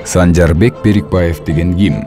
Санжарбек Берикбаев деген ким?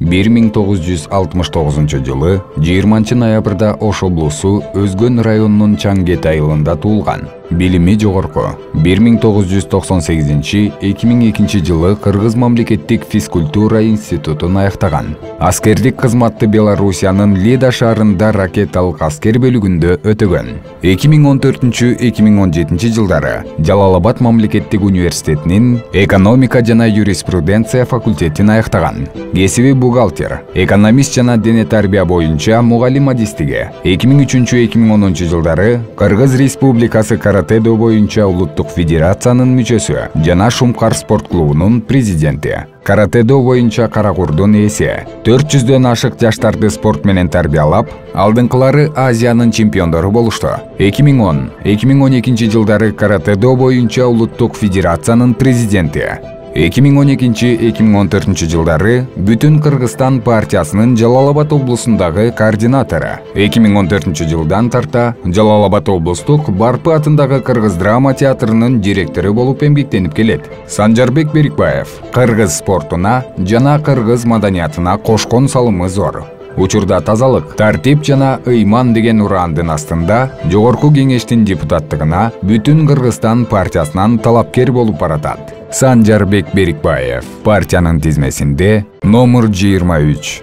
1969-жылы 20 ноябрда Ош облусу Өзгөн районунун Чаңгет айылында туулган. Билими жогорку. 1998-2002 жылы Кыргыз мамлекеттик физкультура институтун аяктаган. Аскердик кызматты Белоруссиянын Лида шаарында ракеталык аскер бөлүгүндө өтөгөн. 2014-2017 жылдары Жалал-Абад мамлекеттик университетинин экономика жана юриспруденция факультетин аяктаган. Кесиби бухгалтер, экономист жана дене тарбия боюнча мугалим адистиги. 2003-2010 жылдары Кыргыз Республикасы каратэ-до боюнча улуттук федерациянын мүчөсү жана Шумкар спорт клубунун президенти. Каратэ-до боюнча Каракурдун ээси. 400дөн ашык жаштарды спорт менен тарбиялап, алдыңкылары Азиянын чемпиондору болушту. 2010-2012 жылдары каратэ-до боюнча улуттук федерациянын президенти. 2012-2014 жылдары Бүтүн Кыргызстан партиясынын Жалал-Абад облусундагы координатору. 2014 жылдан тарта Жалал-Абад облустук Барпы атындагы Кыргыз драма театрынын директору болуп эмгектенип келет. Санжарбек Берикбаев кыргыз спортуна жана кыргыз маданиятына кошкон салымы зор. Учурда тазалык, тартип жана ыйман деген урандын астында жогорку кеңештин депутаттыгына Бүтүн Кыргызстан партиясынан талапкер болуп баратат. Санжарбек Берикбаев партиянын тизмесинде номер 23.